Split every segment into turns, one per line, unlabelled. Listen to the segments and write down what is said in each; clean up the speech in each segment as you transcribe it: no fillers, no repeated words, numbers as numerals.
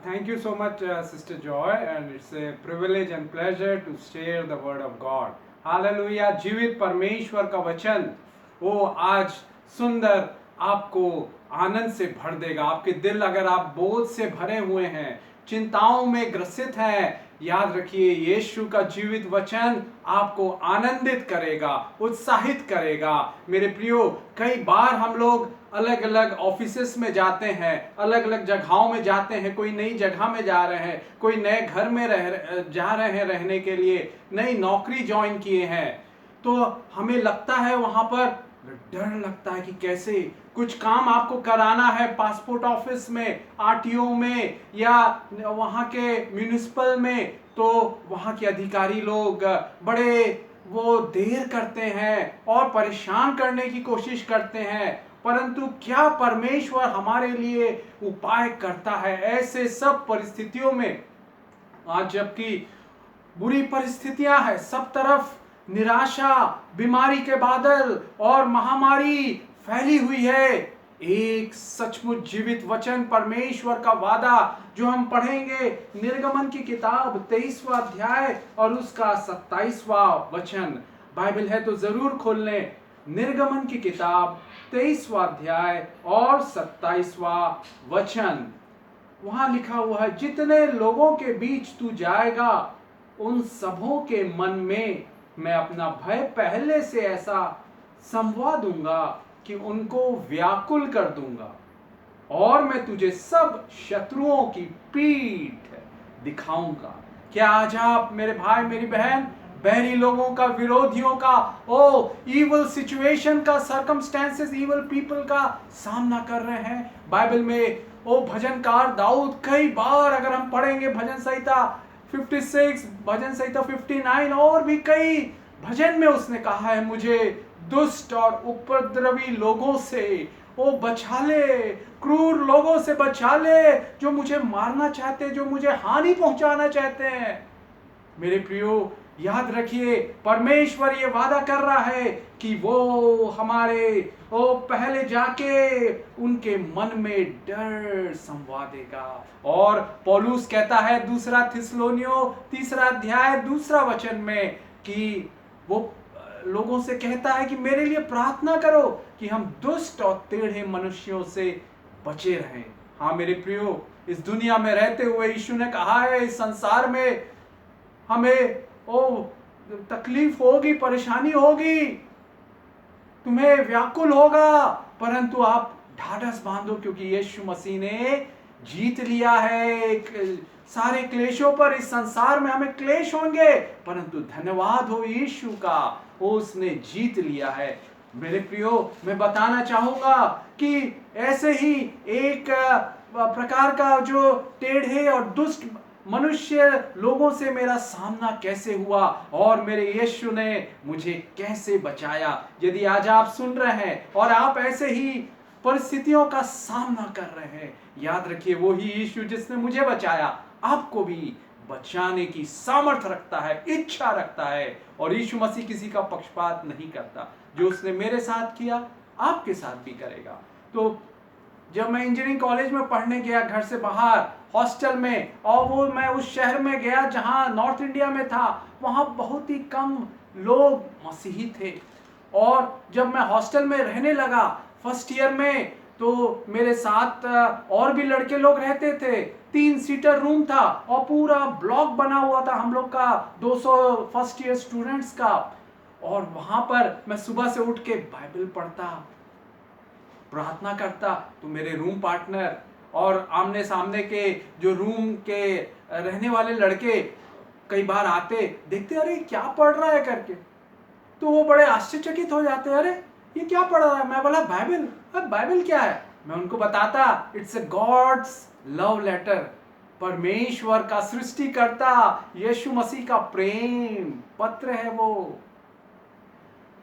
Thank you so much, Sister Joy, and it's a privilege and pleasure to share the word of God. Hallelujah. जीवित परमेश्वर का वचन वो आज सुंदर आपको आनंद से भर देगा। आपके दिल अगर आप बोझ से भरे हुए हैं, चिंताओं में ग्रसित हैं, याद रखिए यीशु का जीवित वचन आपको आनंदित करेगा, उत्साहित करेगा। मेरे प्रियो, कई बार हम लोग अलग अलग ऑफिसेस में जाते हैं, अलग अलग जगहों में जाते हैं, कोई नई जगह में जा रहे हैं, कोई नए घर में जा रहे हैं रहने के लिए, नई नौकरी ज्वाइन किए हैं, तो हमें लगता है वहां पर डर लगता है कि कैसे कुछ काम आपको कराना है पासपोर्ट ऑफिस में, आरटीओ में या वहां के म्युनिसिपल में, तो वहां के अधिकारी लोग बड़े वो देर करते हैं और परेशान करने की कोशिश करते हैं। परंतु क्या परमेश्वर हमारे लिए उपाय करता है ऐसे सब परिस्थितियों में? आज जबकि बुरी परिस्थितियां हैं, सब तरफ निराशा, बीमारी के बादल और महामारी फैली हुई है, एक सचमुच जीवित वचन परमेश्वर का वादा जो हम पढ़ेंगे निर्गमन की किताब 23वां अध्याय और उसका 27वां वचन। बाइबल है तो जरूर खोल लें। निर्गमन की किताब 23वां अध्याय और 27वां वचन। वहां लिखा हुआ है, जितने लोगों के बीच तू जाएगा उन सबों के मन में मैं अपना भय पहले से ऐसा समवा दूंगा कि उनको व्याकुल कर दूंगा, और मैं तुझे सब शत्रुओं की पीठ दिखाऊंगा। क्या आज आप मेरे भाई मेरी बहन बहरी लोगों का, विरोधियों का, इविल सिचुएशन का, सर्कमस्टेंसेस, इविल पीपल का सामना कर रहे हैं? बाइबल में भजनकार दाऊद कई बार अगर हम पढ़ेंगे भजन संहिता 56, भजन संहिता 59 और भी कई भजन में उसने कहा है, मुझे दुष्ट और उपद्रवी लोगों से बचा ले, क्रूर लोगों से बचा ले, जो मुझे मारना चाहते, जो मुझे हानि पहुंचाना चाहते हैं। मेरे प्रियो, याद रखिए परमेश्वर ये वादा कर रहा है कि वो हमारे पहले जाके उनके मन में डर समवा देगा। और पौलुस कहता है दूसरा थिस्सलुनीयों 3 अध्याय 2 वचन में कि वो लोगों से कहता है कि मेरे लिए प्रार्थना करो कि हम दुष्ट और टेढ़े मनुष्यों से बचे रहें। हाँ मेरे प्रियो, इस दुनिया में रहते हुए यीशु ने कहा है इस संसार में हमें तकलीफ होगी, परेशानी होगी, तुम्हें व्याकुल होगा, परंतु आप ढाढ़स बांधो क्योंकि यीशु मसीह ने जीत लिया है। सारे क्लेशों पर, इस संसार में हमें क्लेश होंगे, परंतु धन्यवाद हो यीशु का, उसने जीत लिया है। मेरे प्रियो, मैं बताना चाहूंगा कि ऐसे ही एक प्रकार का जो टेढ़े और दुष्ट मनुष्य लोगों से मेरा सामना कैसे हुआ और मेरे यीशु ने मुझे कैसे बचाया। यदि आज आप सुन रहे हैं और आप ऐसे ही परिस्थितियों का सामना कर रहे हैं, याद रखिए वही यीशु जिसने मुझे बचाया आपको भी बचाने की सामर्थ रखता है, इच्छा रखता है। और यीशु मसीह किसी का पक्षपात नहीं करता, जो उसने मेरे साथ किया आपके साथ भी करेगा। तो जब मैं इंजीनियरिंग कॉलेज में पढ़ने गया घर से बाहर हॉस्टल में, और मैं उस शहर में गया जहां नॉर्थ इंडिया में था, वहां बहुत ही कम लोग मसीही थे। और जब मैं हॉस्टल में रहने लगा फर्स्ट ईयर में, तो मेरे साथ और भी लड़के लोग रहते थे। 3 सीटर रूम था और पूरा ब्लॉक बना हुआ था हम लोग का 200 फर्स्ट ईयर स्टूडेंट्स का। और वहां पर मैं सुबह से उठ के बाइबल पढ़ता, प्रार्थना करता, तो मेरे रूम पार्टनर और आमने सामने के जो रूम के रहने वाले लड़के कई बार आते, देखते अरे क्या पढ़ रहा है करके, तो वो बड़े आश्चर्यचकित हो जाते, अरे ये क्या पढ़ रहा है? मैं बोला बाइबल। अब बाइबल क्या है? मैं उनको बताता, it's a god's love letter, परमेश्वर का सृष्टिकर्ता यीशु मसीह का प्रेम पत्र है वो।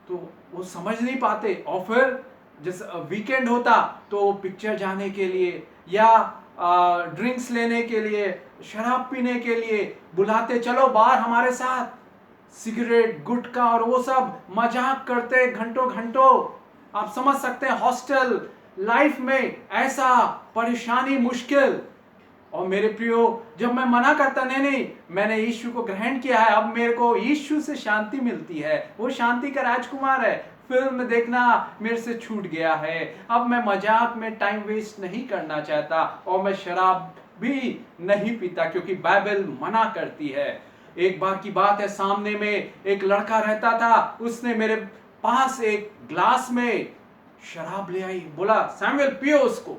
तो वो समझ नहीं पाते, और फिर जिस वीकेंड होता तो पिक्चर जाने के लिए या ड्रिंक्स लेने के लिए, शराब पीने के लिए बुलाते, चलो बाहर हमारे साथ, सिगरेट गुटखा और वो सब मजाक करते घंटों घंटों। आप समझ सकते हैं हॉस्टल लाइफ में ऐसा परेशानी मुश्किल। और मेरे प्रियो, जब मैं मना करता नहीं नहीं मैंने यीशु को ग्रहण किया है, अब मेरे को यीशु से शांति मिलती है, वो शांति का राजकुमार है, फिल्म देखना मेरे से छूट गया है, अब मैं मजाक में टाइम वेस्ट नहीं करना चाहता, और मैं शराब भी नहीं पीता क्योंकि बाइबल मना करती है। एक बार की बात है, सामने में एक लड़का रहता था, उसने मेरे पास एक ग्लास में शराब ले आई, बोला सैमुअल पियो उसको,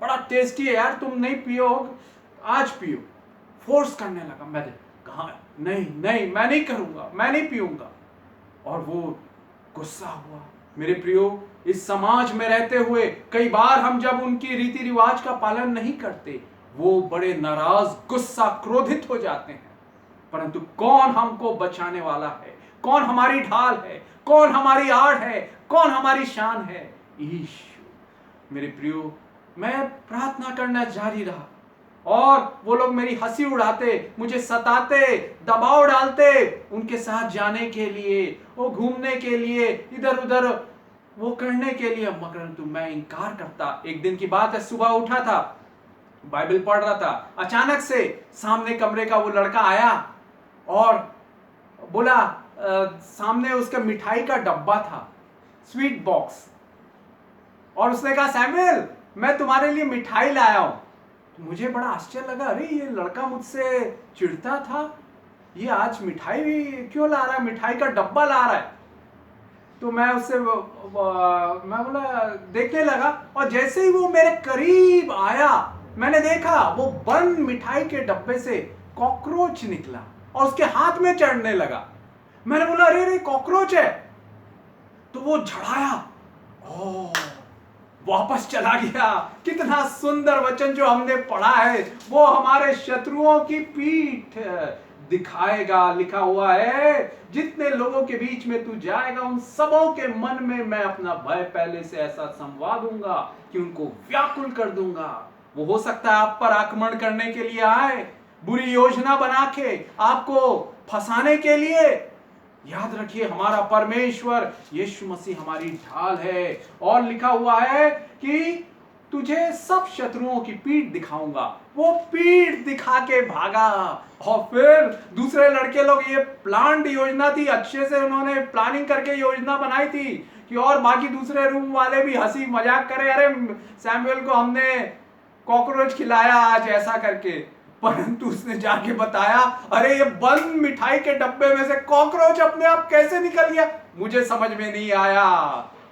बड़ा टेस्टी है यार, तुम नहीं पियो आज पियो। फोर्स करने लगा, मैं कहा नहीं नहीं मैं नहीं करूंगा, मैं नहीं पीऊंगा, और वो गुस्सा हुआ। मेरे प्रियो, इस समाज में रहते हुए कई बार हम जब उनकी रीति रिवाज का पालन नहीं करते, वो बड़े नाराज, गुस्सा, क्रोधित हो जाते हैं। परंतु कौन हमको बचाने वाला है, कौन हमारी ढाल है, कौन हमारी आड़ है, कौन हमारी शान है? यीशु। मेरे प्रियो, मैं प्रार्थना करना जारी रहा, और वो लोग मेरी हंसी उड़ाते, मुझे सताते, दबाव डालते उनके साथ जाने के लिए, वो घूमने के लिए, इधर उधर वो करने के लिए, मगर मैं इनकार करता। एक दिन की बात है, सुबह उठा था, बाइबल पढ़ रहा था, अचानक से सामने कमरे का वो लड़का आया और बोला, सामने उसका मिठाई का डब्बा था, स्वीट बॉक्स, और उसने कहा सैमुअल मैं तुम्हारे लिए मिठाई लाया हूं। तो मुझे बड़ा आश्चर्य लगा, अरे ये लड़का मुझसे चिढ़ता था, ये आज मिठाई भी क्यों ला रहा है, मिठाई का डब्बा ला रहा है। तो मैं उससे मैं बोला, देखने लगा, और जैसे ही वो मेरे करीब आया, मैंने देखा वो बंद मिठाई के डब्बे से कॉकरोच निकला और उसके हाथ में चढ़ने लगा। मैंने बोला अरे अरे कॉकरोच है, तो वो झड़ाया, ओ वापस चला गया। कितना सुंदर वचन जो हमने पढ़ा है, वो हमारे शत्रुओं की पीठ दिखाएगा। लिखा हुआ है, जितने लोगों के बीच में तू जाएगा, उन सबों के मन में मैं अपना भय पहले से ऐसा समवा दूंगा कि उनको व्याकुल कर दूंगा। वो हो सकता है आप पर आक्रमण करने के लिए आए, बुरी योजना बना के आपको फंसाने के लिए। याद रखिए, हमारा परमेश्वर यीशु मसीह हमारी ढाल है, और लिखा हुआ है कि तुझे सब शत्रुओं की पीठ दिखाऊंगा। वो पीठ दिखा के भागा, और फिर दूसरे लड़के लोग, ये प्लान्ड योजना थी, अच्छे से उन्होंने प्लानिंग करके योजना बनाई थी कि और बाकी दूसरे रूम वाले भी हंसी मजाक करे, अरे सैमुअल को हमने कॉकरोच खिलाया आज ऐसा करके। परंतु उसने जाके बताया, अरे ये बंद मिठाई के डब्बे में से कॉकरोच अपने आप कैसे निकल गया, मुझे समझ में नहीं आया।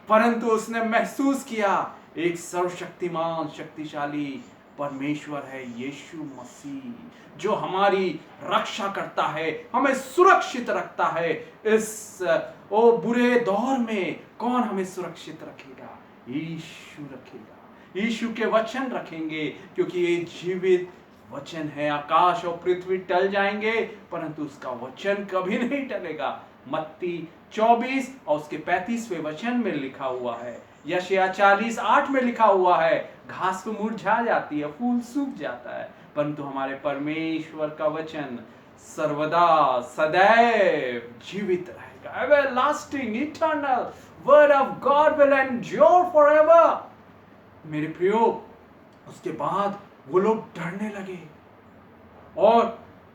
परंतु उसने महसूस किया, एक सर्वशक्तिमान शक्तिशाली परमेश्वर है यीशु मसीह, जो हमारी रक्षा करता है, हमें सुरक्षित रखता है। इस ओ बुरे दौर में कौन हमें सुरक्षित रखेगा? यीशु रखेगा। यीशु के वचन रखेंगे, क्योंकि ये जीवित वचन है। आकाश और पृथ्वी टल जाएंगे, परंतु उसका वचन कभी नहीं टलेगा। मत्ती 24 और उसके 35वें वचन में लिखा हुआ है। यशायाह 40:8 में लिखा हुआ है, घास तो मुरझा जाती है, फूल सूख जाता है, परंतु हमारे परमेश्वर का वचन सर्वदा सदैव जीवित रहेगा। Everlasting eternal word of God will endure forever. मेरे प्रियो, उसके बाद वो लोग डरने लगे, और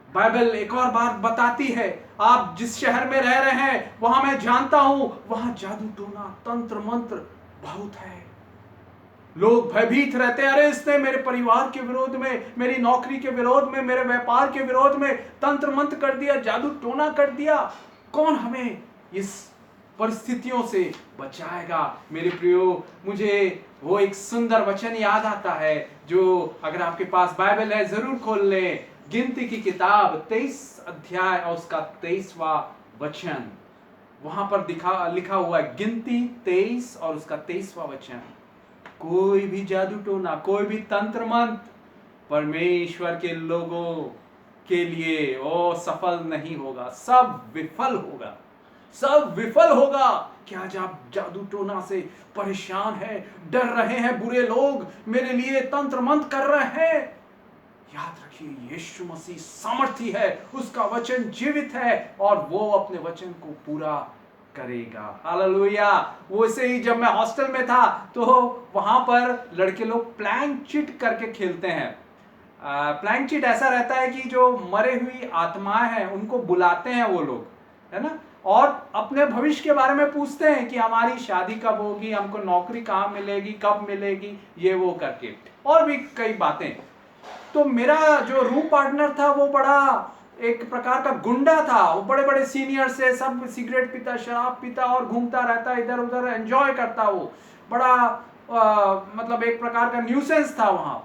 बाइबल एक और बात बताती है, आप जिस शहर में रह रहे हैं वहां मैं जानता हूं, वहां जादू टोना तंत्र मंत्र बहुत है। लोग भयभीत रहते हैं, अरे इसने मेरे परिवार के विरोध में, मेरी नौकरी के विरोध में, मेरे व्यापार के विरोध में तंत्र मंत्र कर दिया, जादू टोना कर दिया। कौन हमें इस परिस्थितियों से बचाएगा? मेरे प्रियो, मुझे वो एक सुंदर वचन याद आता है, जो अगर आपके पास बाइबल है जरूर खोल लें। गिनती की किताब 23 अध्याय और उसका 23वां वचन, वहां पर लिखा हुआ है, गिनती 23 और उसका 23वां वचन, कोई भी जादू टोना, कोई भी तंत्र मंत्र परमेश्वर के लोगों के लिए वो सफल नहीं होगा, सब विफल होगा, सब विफल होगा। क्या आप जादू टोना से परेशान है, डर रहे हैं, बुरे लोग मेरे लिए तंत्र मंत्र कर रहे हैं? याद रखिए, यीशु मसीह सामर्थी है, उसका वचन जीवित है, और वो अपने वचन को पूरा करेगा। हालेलुया। वैसे ही जब मैं हॉस्टल में था, तो वहां पर लड़के लोग प्लैंक चिट करके खेलते हैं। प्लैंक चीट ऐसा रहता है कि जो मरे हुई आत्माएं हैं उनको बुलाते हैं वो लोग, है ना, और अपने भविष्य के बारे में पूछते हैं कि हमारी शादी कब होगी, हमको नौकरी कहाँ मिलेगी, कब मिलेगी, ये वो करके, और भी कई बातें। तो मेरा जो रूम पार्टनर था वो बड़ा एक प्रकार का गुंडा था, वो बड़े बड़े सीनियर से सब सिगरेट पीता, शराब पीता और घूमता रहता, इधर उधर एंजॉय करता, वो बड़ा मतलब एक प्रकार का न्यूसेंस था वहां।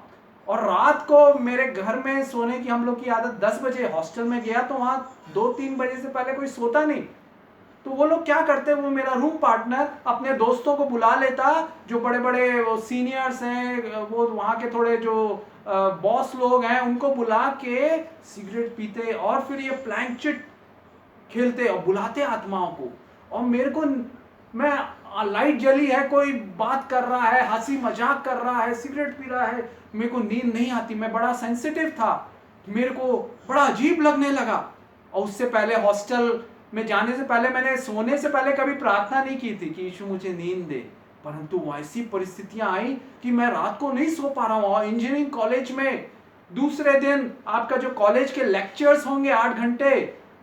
और रात को मेरे घर में सोने की हम लोग की आदत, 10 बजे हॉस्टल में गया तो वहां 2-3 बजे से पहले कोई सोता नहीं। तो वो लोग क्या करते, वो मेरा रूम पार्टनर अपने दोस्तों को बुला लेता, जो बड़े बड़े वो सीनियर्स हैं, वो वहाँ के थोड़े जो बॉस लोग हैं, उनको बुला के सिगरेट पीते और फिर ये प्लैंक चिट खेलते और बुलाते आत्माओं को। और मेरे को, मैं लाइट जली है, कोई बात कर रहा है, हंसी मजाक कर रहा है, सिगरेट पी रहा है, मेरे को नींद नहीं आती, मैं बड़ा सेंसिटिव था, मेरे को बड़ा अजीब लगने लगा। और उससे पहले हॉस्टल में जाने से पहले मैंने सोने से पहले कभी प्रार्थना नहीं की थी कि यीशु मुझे नींद दे, परंतु ऐसी परिस्थितियां आई कि मैं रात को नहीं सो पा रहा हूं। और इंजीनियरिंग कॉलेज में दूसरे दिन आपका जो कॉलेज के लेक्चर्स होंगे 8 घंटे,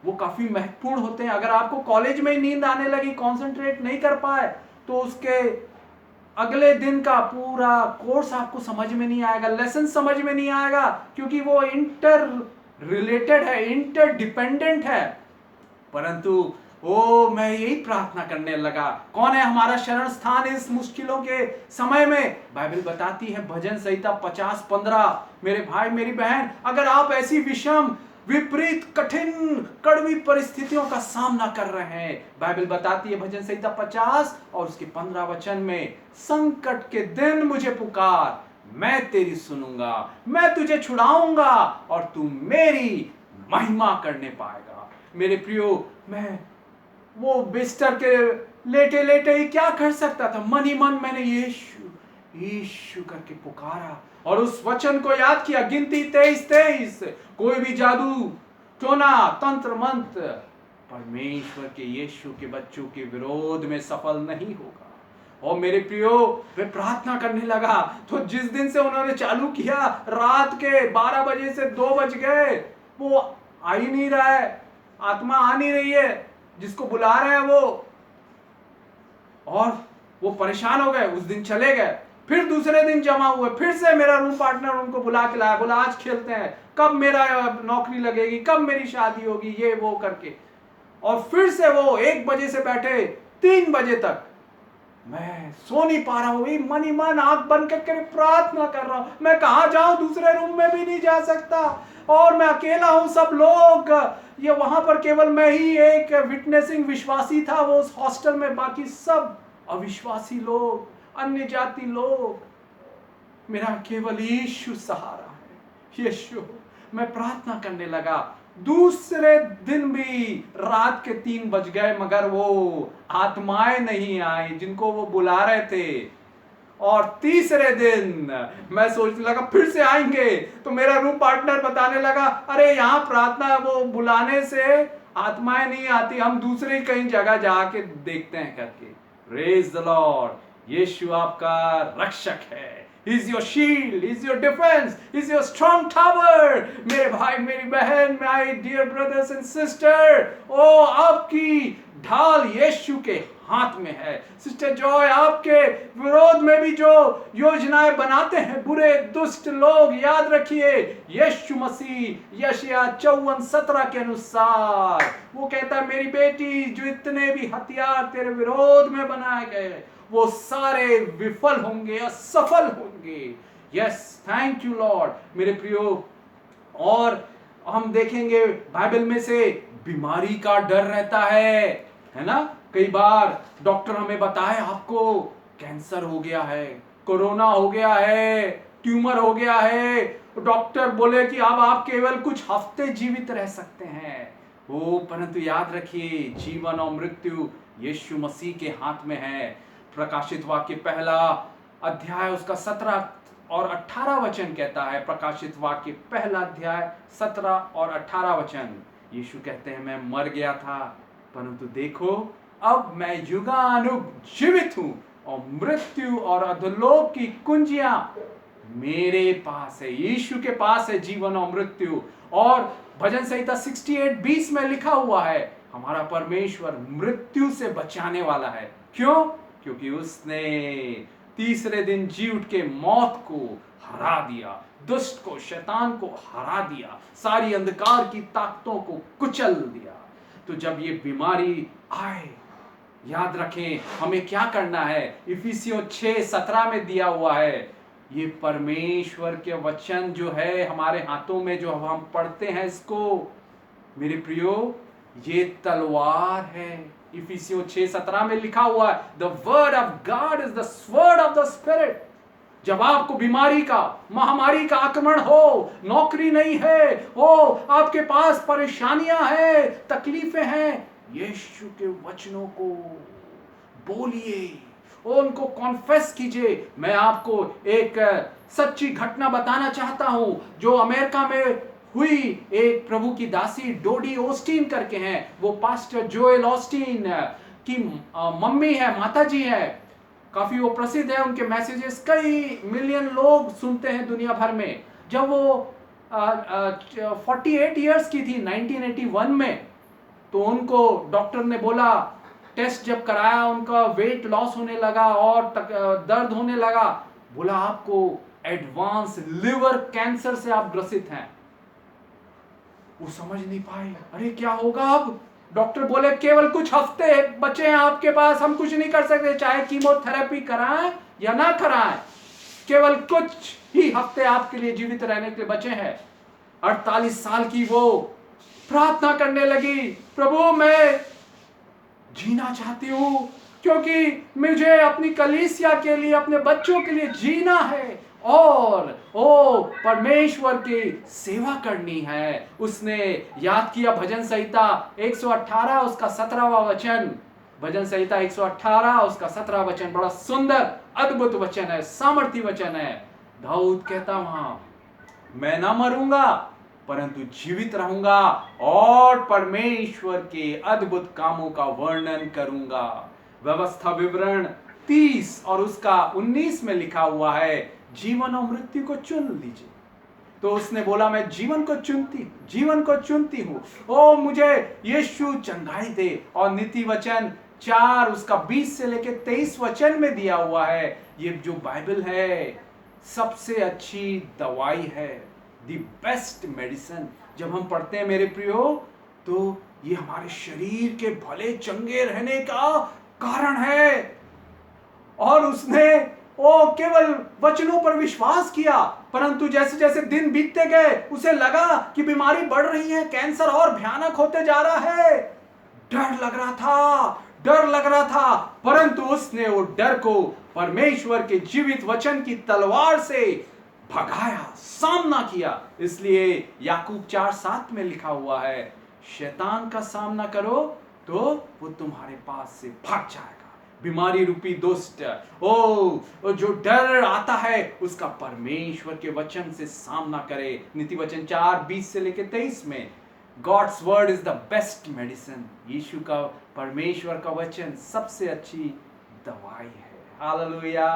वो काफी महत्वपूर्ण होते हैं। अगर आपको कॉलेज में ही नींद आने लगी, कंसंट्रेट नहीं कर पाए, तो उसके अगले दिन का पूरा कोर्स आपको समझ में नहीं आएगा, लेसन समझ में नहीं आएगा, क्योंकि वो इंटर रिलेटेड है, इंटर डिपेंडेंट है। परंतु मैं यही प्रार्थना करने लगा, कौन है हमारा शरण स्थान इस मुश्किलों के समय में? बाइबल बताती है भजन संहिता 50:15, मेरे भाई मेरी बहन, अगर आप ऐसी विषम विपरीत कठिन कड़वी परिस्थितियों का सामना कर रहे हैं, बाइबल बताती है भजन संहिता 50 और उसके 15 वचन में, संकट के दिन मुझे पुकार, मैं तेरी सुनूंगा, मैं तुझे छुड़ाऊंगा और तू मेरी महिमा करने पाएगा। मेरे प्रियो, मैं वो बिस्तर के लेटे लेटे ही क्या कर सकता था, मन ही मन मैंने यीशु यीशु करके पुकारा और उस वचन को याद किया, गिनती 23:23, कोई भी जादू टोना तंत्र मंत्र परमेश्वर के यीशु के बच्चों के विरोध में सफल नहीं होगा। और मेरे प्रियो, वे प्रार्थना करने लगा, तो जिस दिन से उन्होंने चालू किया, रात के 12 बजे से 2 बज गए, वो आ ही नहीं रहा है, आत्मा आ नहीं रही है, जिसको बुला रहे हैं वो, और वो परेशान हो गए। उस दिन चले गए, फिर दूसरे दिन जमा हुए, फिर से मेरा रूम पार्टनर उनको बुला के लाया, बोला आज खेलते हैं, कब मेरा नौकरी लगेगी, कब मेरी शादी होगी, ये वो करके। और फिर से वो 1 बजे से बैठे 3 बजे तक, मैं सो नहीं पा रहा हूं, मन ही मन आंख बंद करके प्रार्थना कर रहा हूं, मैं कहां जाऊं, दूसरे रूम में भी नहीं जा सकता, और मैं अकेला हूं, सब लोग, ये वहां पर केवल मैं ही एक विटनेसिंग विश्वासी था वो उस हॉस्टल में, बाकी सब अविश्वासी लोग, अन्य जाति लोग, मेरा केवल यीशु सहारा है। यीशु, मैं प्रार्थना करने लगा। दूसरे दिन भी रात के 3 बज गए, मगर वो आत्माएं नहीं आई जिनको वो बुला रहे थे। और तीसरे दिन मैं सोचने लगा फिर से आएंगे, तो मेरा रूम पार्टनर बताने लगा, अरे यहाँ प्रार्थना वो बुलाने से आत्माएं नहीं आती, हम दूसरी कहीं जगह जाके देखते हैं करके। प्रेज द लॉर्ड, यीशु आपका रक्षक है, He is your shield, He is your defense, He is your strong tower। मेरे भाई मेरी बहन, my dear brothers and sisters, आपकी ढाल यीशु के हाथ में है। सिस्टर जॉय, आपके विरोध में भी जो योजनाएं बनाते हैं बुरे दुष्ट लोग, याद रखिए यीशु मसीह यशायाह 54:17 के अनुसार वो कहता है, मेरी बेटी, जो इतने भी हथियार तेरे विरोध में बनाए गए वो सारे विफल होंगे, असफल होंगे। Yes, thank you Lord. मेरे प्रियो, और हम देखेंगे बाइबल में से बीमारी का डर रहता है ना। कई बार डॉक्टर हमें बताए आपको कैंसर हो गया है, कोरोना हो गया है, ट्यूमर हो गया है, डॉक्टर बोले कि अब आप केवल कुछ हफ्ते जीवित रह सकते हैं। परंतु याद रखिए, जीवन और मृत्यु यीशु मसीह के हाथ में है। प्रकाशित वाक्य 1 उसका 17 और 18 वचन कहता है, प्रकाशित वाक्य 1 17 और 18 वचन, यीशु कहते हैं, मैं मर गया था, परंतु देखो अब मैं युगानुग जीवित हूं, और मृत्यु और अधोलोक की कुंजियां मेरे पास है, यीशु के पास है जीवन और मृत्यु। और भजन संहिता 68:20 में लिखा हुआ है, हमारा परमेश्वर मृत्यु से बचाने वाला है। क्यों? क्योंकि उसने तीसरे दिन जी उठ के मौत को हरा दिया, दुष्ट को, शैतान को हरा दिया, सारी अंधकार की ताकतों को कुचल दिया। तो जब ये बीमारी आए, याद रखें हमें क्या करना है। इफिसियों 6:17 में दिया हुआ है, ये परमेश्वर के वचन जो है हमारे हाथों में, जो हम पढ़ते हैं इसको, मेरे प्रियो, ये तलवार है। इफिसियों 6:17 में लिखा हुआ है, the word of God is the sword of the spirit. जब आपको बीमारी का, महामारी का आक्रमण हो, नौकरी नहीं है, हो, आपके पास परेशानियां हैं, तकलीफें हैं, यीशु के वचनों को बोलिए, उनको कॉन्फेस कीजिए। मैं आपको एक सच्ची घटना बताना चाहता हूं जो अमेरिका में हुई। एक प्रभु की दासी डोडी ऑस्टीन करके हैं, वो पास्टर जोएल ऑस्टीन की मम्मी है, माता जी है, काफी वो प्रसिद्ध है। उनके मैसेजेस कई मिलियन लोग सुनते हैं दुनिया भर में। जब वो 48 इयर्स की थी 1981 में, तो उनको डॉक्टर ने बोला, टेस्ट जब कराया, उनका वेट लॉस होने लगा और दर्द होने लगा, बोला आपको एडवांस लिवर कैंसर से आप ग्रसित हैं। वो समझ नहीं पाए, अरे क्या होगा अब। डॉक्टर बोले केवल कुछ हफ्ते बचे हैं आपके पास, हम कुछ नहीं कर सकते, चाहे कीमोथेरेपी कराएं या ना कराएं, केवल कुछ ही हफ्ते आपके लिए जीवित रहने के लिए बचे हैं। 48 साल की वो प्रार्थना करने लगी, प्रभु मैं जीना चाहती हूं, क्योंकि मुझे अपनी कलीसिया के लिए, अपने बच्चों के लिए जीना है और परमेश्वर की सेवा करनी है। उसने याद किया भजन संहिता 118 उसका 17वां वचन। भजन संहिता 118 उसका 17वां वचन बड़ा सुंदर अद्भुत वचन है, सामर्थी वचन है। दाऊद कहता वहां, मैं ना मरूंगा परंतु जीवित रहूंगा और परमेश्वर के अद्भुत कामों का वर्णन करूंगा। व्यवस्था विवरण 30 और उसका 19 में लिखा हुआ है, जीवन और मृत्यु को चुन लीजिए। तो उसने बोला मैं जीवन को चुनती हूं। ओ मुझे यीशु चंगाई दे। और नीति वचन 4 उसका 20 से लेकर 23 वचन में दिया हुआ है, ये जो बाइबल है सबसे अच्छी दवाई है, द बेस्ट मेडिसिन। जब हम पढ़ते हैं मेरे प्रियो, तो ये हमारे शरीर के भले चंगे रहने का कारण है। और उसने केवल वचनों पर विश्वास किया, परंतु जैसे जैसे दिन बीतते गए उसे लगा कि बीमारी बढ़ रही है, कैंसर और भयानक होते जा रहा है। डर लग रहा था, परंतु उसने वो डर को परमेश्वर के जीवित वचन की तलवार से भगाया, सामना किया। इसलिए याकूब 4:7 में लिखा हुआ है, शैतान का सामना करो तो वो तुम्हारे पास से भाग जाएगा। बीमारी रूपी दुष्ट, जो डर आता है उसका परमेश्वर के वचन से सामना करे। नीति वचन 4:20 से लेकर 23 में, God's word is the best medicine. Yeshu का, परमेश्वर का वचन सबसे अच्छी दवाई है। हालेलुया।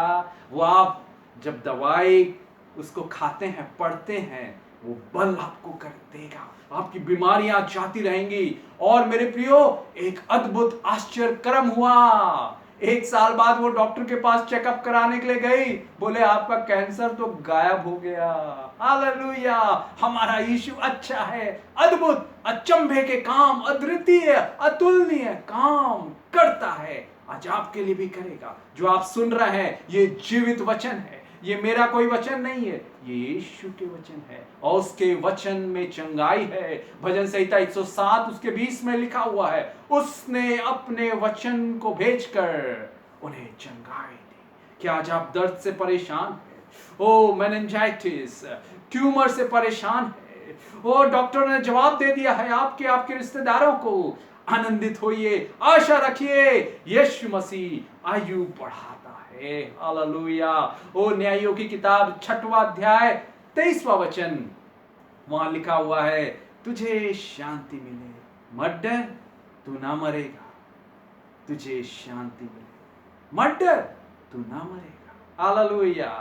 वो आप जब दवाई उसको खाते हैं, पढ़ते हैं, वो बल आपको कर देगा, आपकी बीमारियां जाती रहेंगी। और मेरे प्रियो, एक अद्भुत आश्चर्य कर्म हुआ। 1 साल बाद वो डॉक्टर के पास चेकअप कराने के लिए गई, बोले आपका कैंसर तो गायब हो गया। हालेलुया। हमारा यीशु अच्छा है, अद्भुत, अचंभे के काम, अद्वितीय, अतुलनीय काम करता है। आज आपके लिए भी करेगा। जो आप सुन रहे हैं ये जीवित वचन है, ये मेरा कोई वचन नहीं है, ये यीशु के वचन है और उसके वचन में चंगाई है। भजन संहिता 107 उसके 20 में लिखा हुआ है, उसने अपने वचन को भेजकर उन्हें चंगाई दी। क्या आज आप दर्द से परेशान हैं? मेनिंजाइटिस, ट्यूमर से परेशान है, डॉक्टर ने जवाब दे दिया है आपके रिश्तेदारों को, आनंदित होइए, आशा रखिए, यीशु मसीह आयु बढ़ाता है। हालेलुया। न्यायों की किताब 6वां अध्याय 23वां वचन, वहां लिखा हुआ है, तुझे शांति मिले, मत डर, तू ना मरेगा। तुझे शांति मिले, मत डर, तू ना मरेगा। हालेलुया।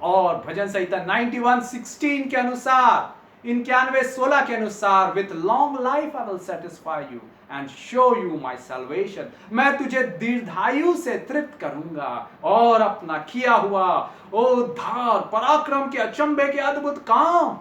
और भजन संहिता 91:16 के अनुसार, 91:16 के अनुसार, with long life I will satisfy you and show you my salvation, मैं तुझे दीर्घायु से तृप्त करूंगा और अपना किया हुआ उद्धार पराक्रम के अचंभे के अद्भुत काम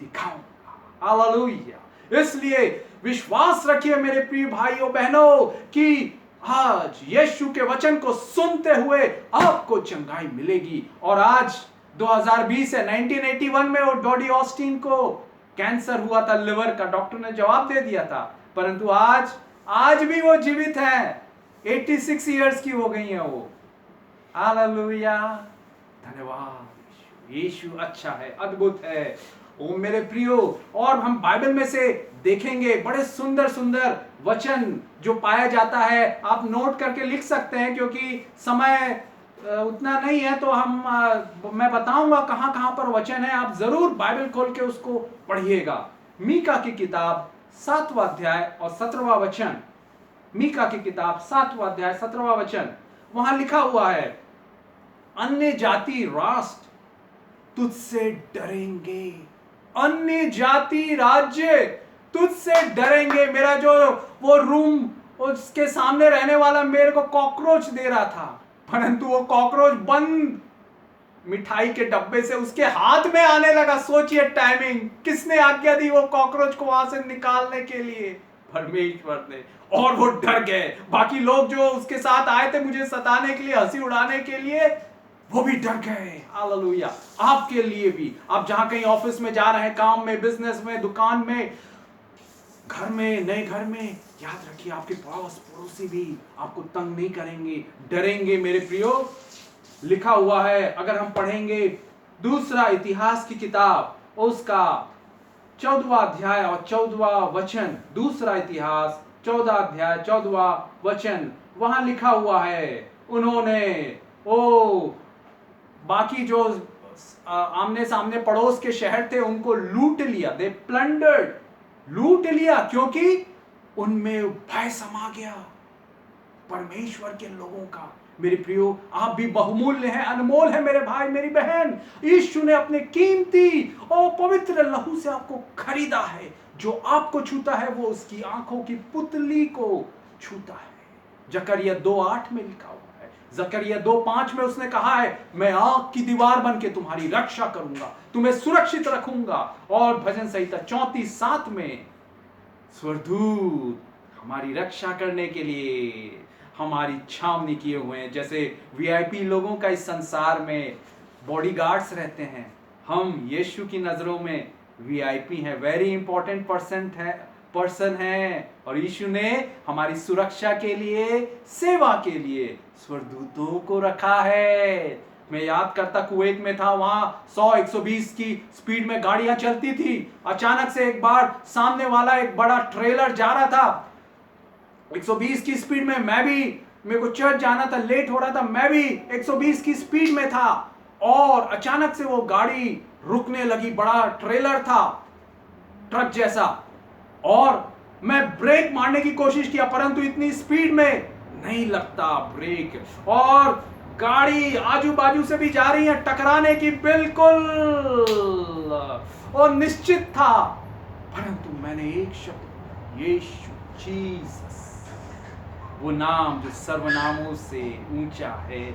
दिखाऊंगा। हालेलुया। इसलिए विश्वास रखिए मेरे प्रिय भाइयों बहनों कि आज यीशु के वचन को सुनते हुए आपको चंगाई मिलेगी। और आज 2020 है, 1981 में वो डॉडी ऑस्टिन को कैंसर हुआ था लिवर का, डॉक्टर ने जवाब दे दिया था, परंतु आज भी वो जीवित है। 86 इयर्स की हो गई है वो। हालेलुया, धन्यवाद। यीशु अच्छा है, अद्भुत है। ओ मेरे प्रियो, और हम बाइबल में से देखेंगे बड़े सुंदर सुंदर वचन जो पाया जाता है। आप नोट करके लिख सकते हैं, क्योंकि समय उतना नहीं है, तो मैं बताऊंगा कहां कहां पर वचन है। आप जरूर बाइबल खोल के उसको पढ़िएगा। मीका की किताब 7वां अध्याय और 17वां वचन। मीका की किताब 7वां अध्याय 17वां वचन, वहां लिखा हुआ है, अन्य जाति राष्ट्र तुझसे डरेंगे, अन्य जाति राज्य तुझसे डरेंगे। मेरा जो वो रूम, उसके सामने रहने वाला मेरे को कॉकरोच दे रहा था, परंतु वो कॉकरोच बंद मिठाई के डब्बे से उसके हाथ में आने लगा। सोचिए टाइमिंग, किसने आज्ञा दी वो कॉकरोच को वहां से निकालने के लिए? परमेश्वर ने। और वो डर गए। बाकी लोग जो उसके साथ आए थे मुझे सताने के लिए, हंसी उड़ाने के लिए, वो भी डर गए। हालेलुया। आपके लिए भी, आप जहां कहीं ऑफिस में जा रहे हैं, काम में, बिजनेस में, दुकान में, घर में, नए घर में, याद रखिए आपके पड़ोसी भी आपको तंग नहीं करेंगे, डरेंगे। मेरे प्रियो, लिखा हुआ है, अगर हम पढ़ेंगे दूसरा इतिहास की किताब, उसका 14वां अध्याय और 14वां वचन, दूसरा इतिहास 14 अध्याय 14वां वचन, वहां लिखा हुआ है, उन्होंने बाकी जो आमने सामने पड़ोस के शहर थे उनको लूट लिया। दे प्लंडर्ड, लूट लिया, क्योंकि उनमें भय समा गया परमेश्वर के लोगों का। मेरे प्रियो, आप भी बहुमूल्य हैं, अनमोल है मेरे भाई मेरी बहन। यीशु ने अपने कीमती और पवित्र लहू से आपको खरीदा है। जो आपको छूता है वो उसकी आंखों की पुतली को छूता है। जकरिया 2:8 में लिखा हुआ है। जकरिया 2:5 में उसने कहा है, मैं आग की दीवार बन के तुम्हारी रक्षा करूंगा, तुम्हें सुरक्षित रखूंगा। और भजन संहिता 34:7 में स्वर्गदूत हमारी रक्षा करने के लिए हमारी छावनी किए हुए हैं। जैसे वीआईपी लोगों का इस संसार में बॉडीगार्ड्स रहते हैं, हम यीशु की नजरों में वीआईपी हैं, वेरी इंपॉर्टेंट पर्सन है। और यीशु ने हमारी सुरक्षा के लिए, सेवा के लिए स्वर्गदूतों को रखा है। मैं याद करता, कुवैत में था, वहां 100-120 की स्पीड में गाड़ियां चलती थी। अचानक से एक बार सामने वाला एक बड़ा ट्रेलर जा रहा था 120 की स्पीड में, मेरे को चर्च जाना था, लेट हो रहा था, मैं भी 120 की स्पीड में था, और अचानक से वो गाड़ी रुकने लगी। बड़ा ट्रेलर था, ट्रक जैसा, और मैं ब्रेक मारने की कोशिश किया, परंतु इतनी स्पीड में नहीं लगता ब्रेक, और गाड़ी आजू बाजू से भी जा रही है, टकराने की बिल्कुल और निश्चित था। परंतु मैंने एक शब्द, यीशु, जीसस, वो नाम जो सर्वनामों से ऊंचा है,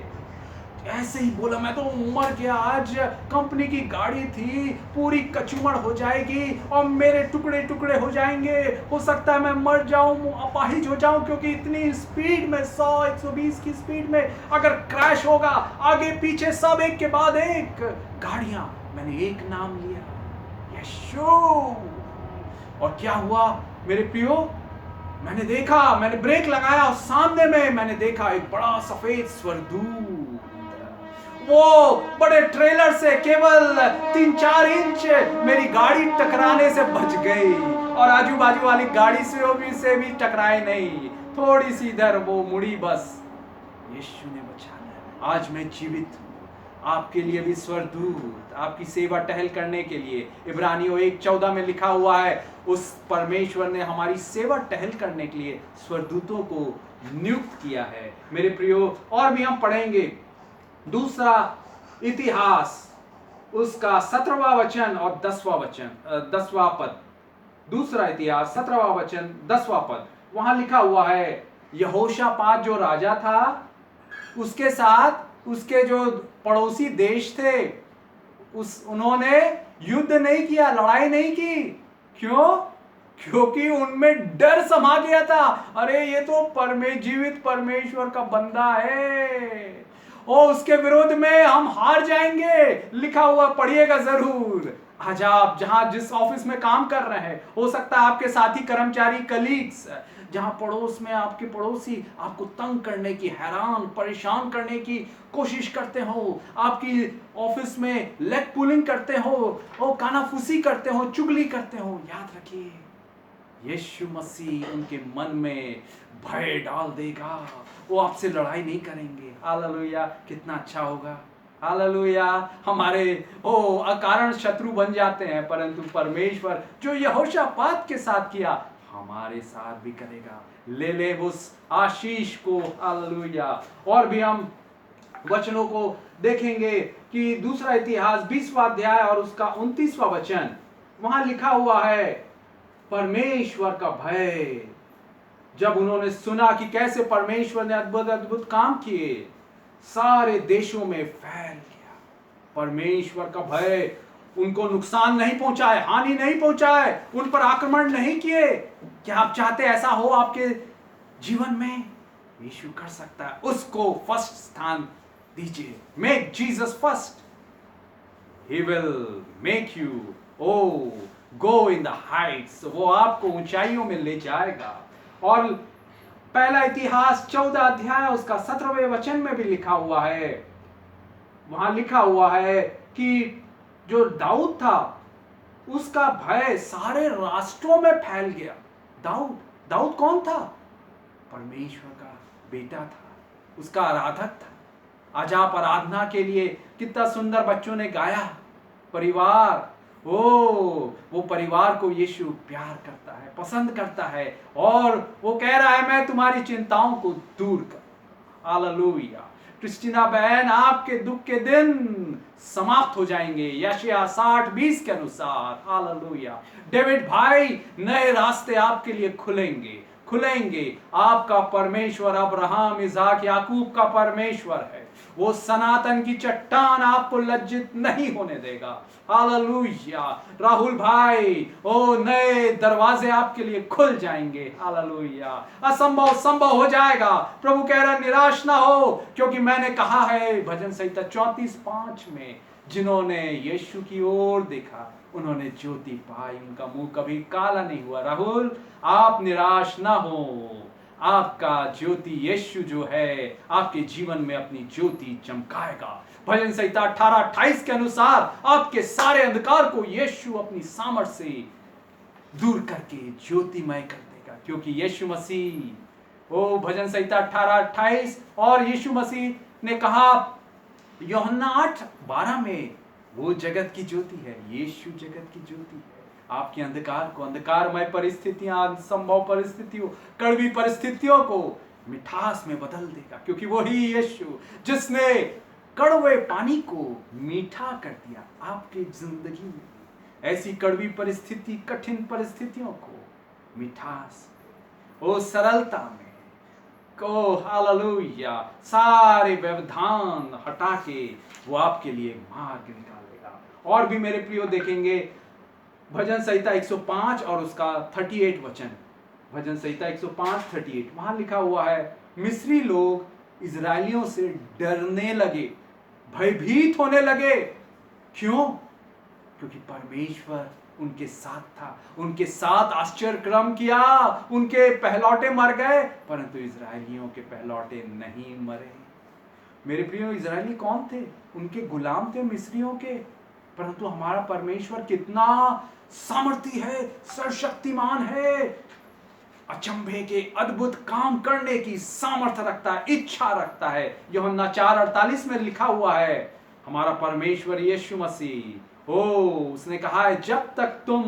ऐसे ही बोला। मैं तो मर गया। आज कंपनी की गाड़ी थी, पूरी कचूमड़ हो जाएगी और मेरे टुकड़े टुकड़े हो जाएंगे। हो सकता है मैं मर जाऊं, अपाहिज हो जाऊं, क्योंकि इतनी स्पीड में 100-120 की स्पीड में अगर क्रैश होगा, आगे पीछे सब एक के बाद एक गाड़ियां। मैंने एक नाम लिया, यीशु। और क्या हुआ मेरे प्रियो? मैंने ब्रेक लगाया और सामने में मैंने देखा एक बड़ा सफेद स्वर्गदूत। वो बड़े ट्रेलर से केवल 3-4 इंच मेरी गाड़ी टकराने से बच गई, और आजू बाजू वाली गाड़ी से भी टकराए नहीं, थोड़ी सी इधर वो मुड़ी, बस यीशु ने बचाया। आज मैं जीवित हूँ। आपके लिए भी स्वर्गदूत आपकी सेवा टहल करने के लिए, इब्रानियों 1:14 में लिखा हुआ है, उस परमेश्वर ने हमारी सेवा टहल करने के लिए स्वर्गदूतों को नियुक्त किया है। मेरे प्रियो, और भी हम पढ़ेंगे दूसरा इतिहास उसका 17वां वचन और 10वां वचन, 10वां पद। दूसरा इतिहास 17वां वचन 10वां पद, वहां लिखा हुआ है यहोशापात जो राजा था उसके साथ उसके जो पड़ोसी देश थे उन्होंने युद्ध नहीं किया, लड़ाई नहीं की। क्यों? क्योंकि उनमें डर समा गया था। अरे ये तो जीवित परमेश्वर का बंदा है और उसके विरोध में हम हार जाएंगे। लिखा हुआ पढ़िएगा जरूर। आज आप जहां जिस ऑफिस में काम कर रहे हैं, हो सकता है आपके साथी कर्मचारी कलीग्स, जहां पड़ोस में आपके पड़ोसी आपको तंग करने की, हैरान परेशान करने की कोशिश करते हो, आपकी ऑफिस में लेग पुलिंग करते हो और कानाफूसी करते हो, चुगली करते हो, याद रखिए यीशु मसीह उनके मन में भय डाल देगा। वो आपसे लड़ाई नहीं करेंगे। हालेलुया, कितना अच्छा होगा। हालेलुया, हमारे अकारण शत्रु बन जाते हैं, परंतु परमेश्वर जो यहोशापात के साथ किया हमारे साथ भी करेगा। ले उस आशीष को। हालेलुया। और भी हम वचनों को देखेंगे कि दूसरा इतिहास 20वां अध्याय और उसका 29वां वचन, वहां लिखा हुआ है परमेश्वर का भय। जब उन्होंने सुना कि कैसे परमेश्वर ने अद्भुत अद्भुत काम किए, सारे देशों में फैल गया। परमेश्वर का भय उनको नुकसान नहीं पहुंचाए, हानि नहीं पहुंचाए, उन पर आक्रमण नहीं किए। क्या आप चाहते ऐसा हो आपके जीवन में? यीशु कर सकता है। उसको फर्स्ट स्थान दीजिए। Make Jesus first, he will make you go in the Heights. वो आपको ऊंचाइयों में ले जाएगा। और पहला इतिहास 14 अध्याय उसका 17वें वचन में भी लिखा हुआ है, वहां लिखा हुआ है कि जो दाऊद था उसका भय सारे राष्ट्रों में फैल गया। दाऊद कौन था? परमेश्वर का बेटा था, उसका आराधक था। आज आप आराधना के लिए कितना सुंदर बच्चों ने गाया। परिवार, वो परिवार को यीशु प्यार करता है, पसंद करता है और वो कह रहा है मैं तुम्हारी चिंताओं को दूर कर। हालेलुया। क्रिस्टीना बहन, आपके दुख के दिन समाप्त हो जाएंगे यशायाह 60:20 के अनुसार। हालेलुया। डेविड भाई, नए रास्ते आपके लिए खुलेंगे। आपका परमेश्वर अब्राहम, इसहाक, याकूब का परमेश्वर है। वो सनातन की चट्टान आपको लज्जित नहीं होने देगा। हालेलुया। राहुल भाई, नए दरवाजे आपके लिए खुल जाएंगे। हालेलुया। असंभव संभव हो जाएगा। प्रभु कह रहा निराश ना हो, क्योंकि मैंने कहा है भजन संहिता 34:5 में, जिन्होंने यीशु की ओर देखा उन्होंने ज्योति पाई, उनका मुंह कभी काला नहीं हुआ। राहुल, आप निराश ना हो। आपका ज्योति यीशु जो है आपके जीवन में अपनी ज्योति चमकाएगा। भजन संहिता 18:28 के अनुसार आपके सारे अंधकार को यीशु अपनी सामर्थ से दूर करके ज्योतिमय कर देगा, क्योंकि यीशु मसीह, भजन संहिता 18:28, और यीशु मसीह ने कहा यूहन्ना 8:12 में, वो जगत की ज्योति है। यीशु जगत की ज्योति है। आपके अंधकार को, अंधकारमय परिस्थितियां, असंभव परिस्थितियों, कड़वी परिस्थितियों को मिठास में बदल देगा, क्योंकि वही यीशु जिसने कड़वे पानी को मीठा कर दिया आपकी जिंदगी में, ऐसी कड़वी परिस्थिति, कठिन परिस्थितियों को मिठास, सरलता में हालेलुया, सारे व्यवधान हटा के वो आपके लिए मार्ग निकालेगा। और भी मेरे प्रियो देखेंगे भजन संहिता 105 और उसका 38 वचन। भजन संहिता 105:38, वहां लिखा हुआ है मिस्री लोग इजरायलियों से डरने लगे, भयभीत होने लगे। क्यों? क्योंकि परमेश्वर उनके साथ था, उनके साथ आश्चर्य कर्म किया। उनके पहलौटे मर गए, परंतु इजरायलियों के पहलौटे नहीं मरे। मेरे प्रियो, इजरायली कौन थे? उनके गुलाम थे मिस्रियों के, परंतु हमारा परमेश्वर कितना सामर्थी है, सर्वशक्तिमान है, अचंभे के अद्भुत काम करने की सामर्थ्य रखता है, इच्छा रखता है। यूहन्ना 4:48 में लिखा हुआ है, हमारा परमेश्वर यीशु मसीह, उसने कहा है जब तक तुम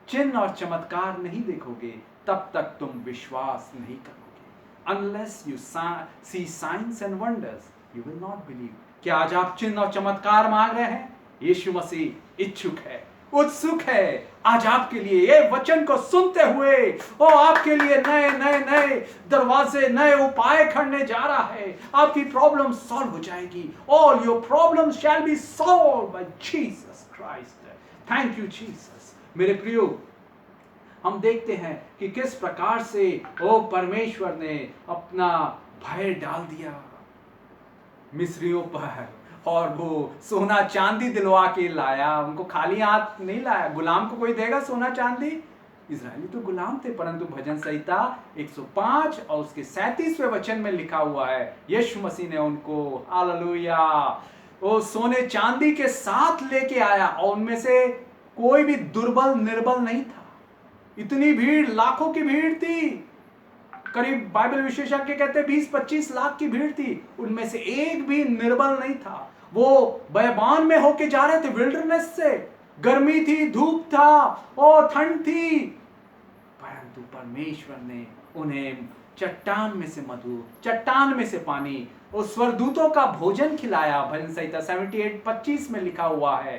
चिन्ह और चमत्कार नहीं देखोगे तब तक तुम विश्वास नहीं करोगे। Unless you see signs and wonders, you will not believe. क्या आज आप चिन्ह और चमत्कार मांग रहे हैं? यीशु मसीह इच्छुक है, उत्सुक है आज आपके लिए ये वचन को सुनते हुए वो आपके लिए नए नए नए दरवाजे, नए उपाय करने जा रहा है। आपकी प्रॉब्लम सॉल्व हो जाएगी। All your problem shall be solve by Jesus Christ. Thank you Jesus. मेरे प्रियो, हम देखते हैं कि किस प्रकार से ओ परमेश्वर ने अपना भय डाल दिया मिस्रियों पर, और वो सोना चांदी दिलवा के लाया। उनको खाली हाथ नहीं लाया। गुलाम को कोई देगा सोना चांदी? इजरायली तो गुलाम थे, परंतु भजन संहिता 105 और उसके 37वें वचन में लिखा हुआ है यीशु मसीह ने उनको, हालेलुया, वो सोने चांदी के साथ लेके आया और उनमें से कोई भी दुर्बल निर्बल नहीं था। इतनी भीड़, लाखों की भीड़ थी, करीब बाइबल विशेषज्ञ कहते हैं 20-25 लाख की भीड़ थी, उनमें से एक भी निर्बल नहीं था। वो बयाबान में होके जा रहे थे, विल्डरनेस से, गर्मी थी, धूप था और ठंड थी, परंतु परमेश्वर ने उन्हें चट्टान में से मधु, चट्टान में से पानी, उस स्वर्गदूतों का भोजन खिलाया। भजन संहिता 78:25 में लिखा हुआ है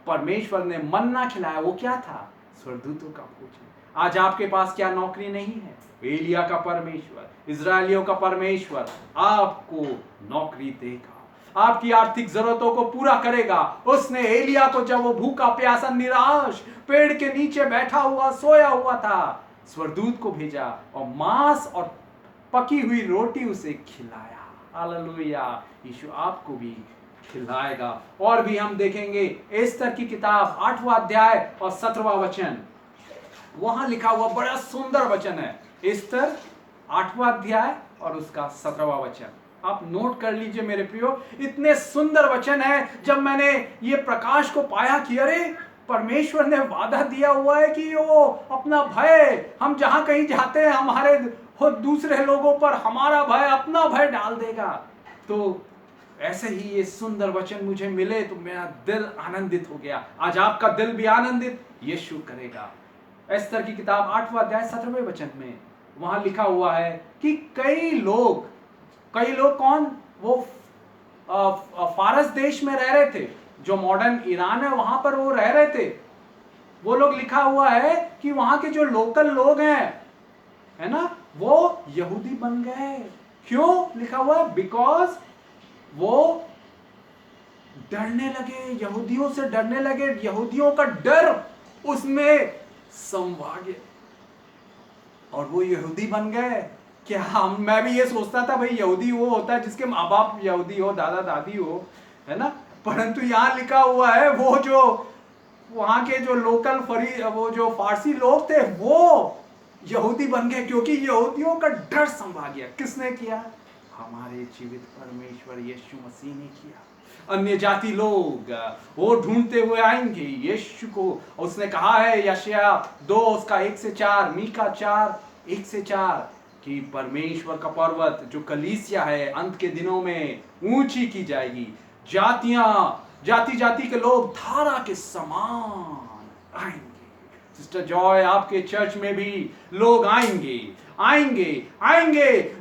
परमेश्वर ने मन्ना खिलाया। वो क्या था? स्वर्गदूतों का भोजन। आज आपके पास क्या नौकरी नहीं है? एलिया का परमेश्वर, इजरायलियों का परमेश्वर आपको नौकरी देगा, आपकी आर्थिक जरूरतों को पूरा करेगा। उसने एलिया को, जब वो भूखा प्यासा निराश पेड़ के नीचे बैठा हुआ सोया हुआ था, स्वर्गदूत को भेजा और मांस और पकी हुई रोटी उसे खिलाया। हालेलुया। यीशु आपको भी खिलाएगा। और भी हम देखेंगे एस्तर की किताब 8वां अध्याय और 17वां वचन, वहां लिखा हुआ बड़ा सुंदर वचन है। एस्तर 8वां अध्याय और उसका 17वां वचन, आप नोट कर लीजिए मेरे प्रियो। इतने सुंदर वचन है। जब मैंने ये प्रकाश को पाया कि अरे परमेश्वर ने वादा दिया हुआ है कि वो अपना भय, हम जहां कहीं जाते हैं हमारे दूसरे लोगों पर हमारा भय, अपना भय डाल देगा, तो ऐसे ही ये सुंदर वचन मुझे मिले तो मेरा दिल आनंदित हो गया। आज आपका दिल भी आनंदित यीशु करेगा। एस्तर की किताब 8वां अध्याय 17वें वचन में वहां लिखा हुआ है कि कई लोग कौन? वो फारस देश में रह रहे थे, जो मॉडर्न ईरान है वहां पर वो रह रहे थे। वो लोग, लिखा हुआ है कि वहां के जो लोकल लोग हैं, है ना, वो यहूदी बन गए। क्यों? लिखा हुआ है बिकॉज वो डरने लगे, यहूदियों से डरने लगे। यहूदियों का डर उसमें समवा गया और वो यहूदी बन गए। क्या मैं भी ये सोचता था भाई यहूदी वो होता है जिसके माँ बाप यहूदी हो, दादा दादी हो, है ना, परंतु यहाँ लिखा हुआ है वो जो वहां के जो लोकल वो जो फारसी लोग थे वो यहूदी बन गए, क्योंकि यहूदियों का डर समवा गया। किसने किया? हमारे जीवित परमेश्वर यीशु मसीह ने किया। अन्य जाति लोग वो ढूंढते हुए आएंगे यीशु को। उसने कहा है यशायाह 2 उसका 1 से 4, मीका 4 1 से 4 कि परमेश्वर का पर्वत जो कलीसिया है अंत के दिनों में ऊंची की जाएगी। जातियां, जाति जाति के लोग धारा के समान आएंगे। सिस्टर जॉय, आपके चर्च में भी लोग आएंगे,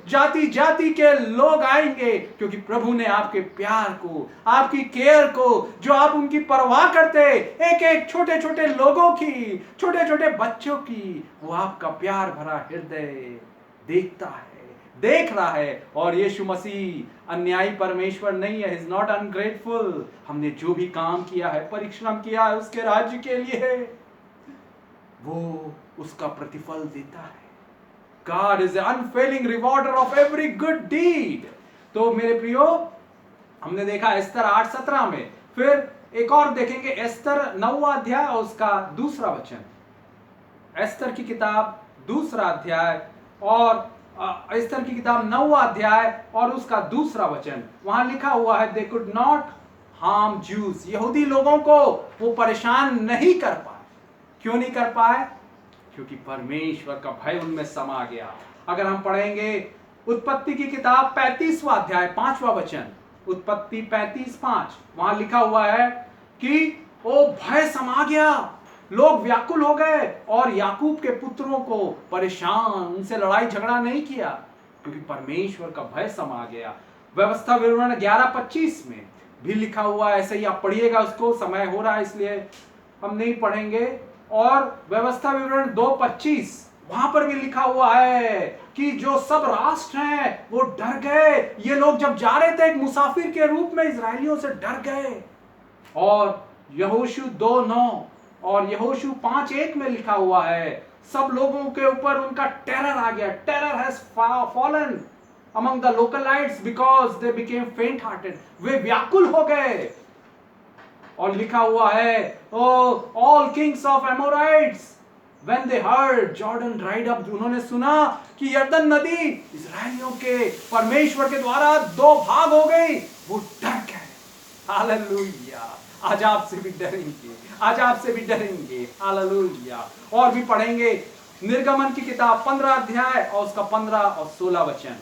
जाति जाति के लोग आएंगे, क्योंकि प्रभु ने आपके प्यार को, आपकी केयर को, जो आप उनकी परवाह करते, एक एक छोटे छोटे लोगों की, छोटे छोटे बच्चों की, वो आपका प्यार भरा हृदय देखता है, देख रहा है। और यीशु मसीह अन्यायी परमेश्वर नहीं है, इज नॉट अनग्रेटफुल। हमने जो भी काम किया है, परिश्रम किया है उसके राज्य के लिए, वो उसका प्रतिफल देता है। God is the unfailing rewarder of every good deed। तो मेरे प्रियो, हमने देखा एस्तर 8:17 में, फिर एक और देखेंगे एस्तर 9वां अध्याय और उसका 2रा वचन। एस्तर की किताब 2रा अध्याय और एस्तर की किताब 9वां अध्याय और उसका 2रा वचन, वहां लिखा हुआ है they could not harm Jews। यहूदी लोगों को वो परेशान नहीं कर पाए। क्यों नहीं कर पाए? क्योंकि परमेश्वर का भय उनमें समा गया। अगर हम पढ़ेंगे उत्पत्ति की किताब 35वां अध्याय 5वां वचन, उत्पत्ति 35:5, वहां लिखा हुआ है कि वो भय समा गया, लोग व्याकुल हो गए और याकूब के पुत्रों को परेशान, उनसे लड़ाई झगड़ा नहीं किया, क्योंकि परमेश्वर का भय समा गया। व्यवस्था विवरण 11:25 में भी लिखा हुआ है। ऐसे ही आप पढ़िएगा उसको, समय हो रहा है इसलिए हम नहीं पढ़ेंगे। और व्यवस्था विवरण 2:25 वहां पर भी लिखा हुआ है कि जो सब राष्ट्र हैं वो डर गए। ये लोग जब जा रहे थे एक मुसाफिर के रूप में इजरायलियों से डर गए। और यहोशू 2:9 और यहोशू 5:1 में लिखा हुआ है सब लोगों के ऊपर उनका टेरर आ गया। Terror has fallen among the localites because they became faint hearted। वे व्याकुल हो गए। और लिखा हुआ है all kings of Amorites when they heard Jordan dried up। उन्होंने सुना कि यरदन नदी इजरायलियों के परमेश्वर के द्वारा 2 भाग हो गई, वो डर गए। हालेलुया। आज आपसे भी डरेंगे, आज आपसे भी डरेंगे। हालेलुया। और भी पढ़ेंगे निर्गमन की किताब 15 अध्याय और उसका 15 और 16 वचन।